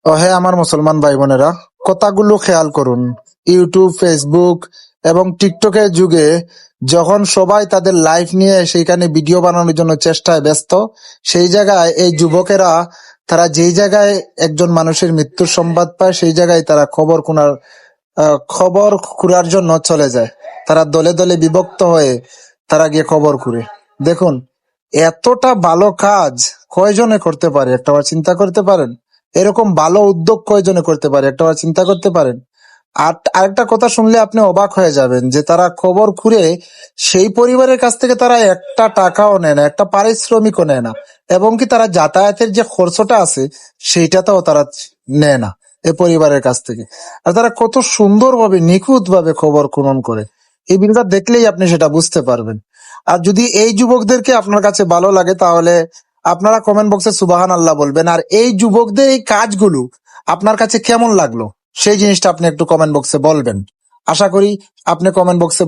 ও হ্যাঁ, আমার মুসলমান ভাই বোনেরা, কথাগুলো খেয়াল করুন। ইউটিউব, ফেসবুক এবং টিকটকের যুগে যখন সবাই তাদের লাইফ নিয়ে সেইখানে ভিডিও বানানোর জন্য চেষ্টায় ব্যস্ত, সেই জায়গায় এই যুবকেরা তারা যেই জায়গায় একজন মানুষের মৃত্যুর সংবাদ পায় সেই জায়গায় তারা খবর কুড়ার জন্য চলে যায়। তারা দলে দলে বিভক্ত হয়ে তারা গিয়ে খবর কুড়ে। দেখুন, এতটা ভালো কাজ কয়জনে করতে পারে একটাবার চিন্তা করতে পারেন? এরকম ভালো উদ্যোগ কয়জনে করতে পারে একটাবার চিন্তা করতে পারেন? আর আরেকটা কথা শুনলে আপনি অবাক হয়ে যাবেন যে তারা খবর খুঁড়ে সেই পরিবারের কাছ থেকে তারা একটা টাকাও নেয় না, একটা পারিশ্রমিকও নেয় না, এবং কি তারা যাতায়াতের যে খরচটা আছে সেইটাতেও তারা নেয় না এ পরিবারের কাছ থেকে। আর তারা কত সুন্দরভাবে নিখুঁত ভাবে খবর খনন করে, এই ভিডিওটা দেখলেই আপনি সেটা বুঝতে পারবেন। আর যদি এই যুবকদেরকে আপনার কাছে ভালো লাগে তাহলে আপনারা কমেন্ট বক্সে সুবাহান আল্লাহ বলবেন। আর এই যুবকদের এই কাজগুলো আপনার কাছে কেমন লাগলো সেই জিনিসটা আপনি একটু কমেন্ট বক্সে বলবেন। আশা করি আপনি কমেন্ট বক্সে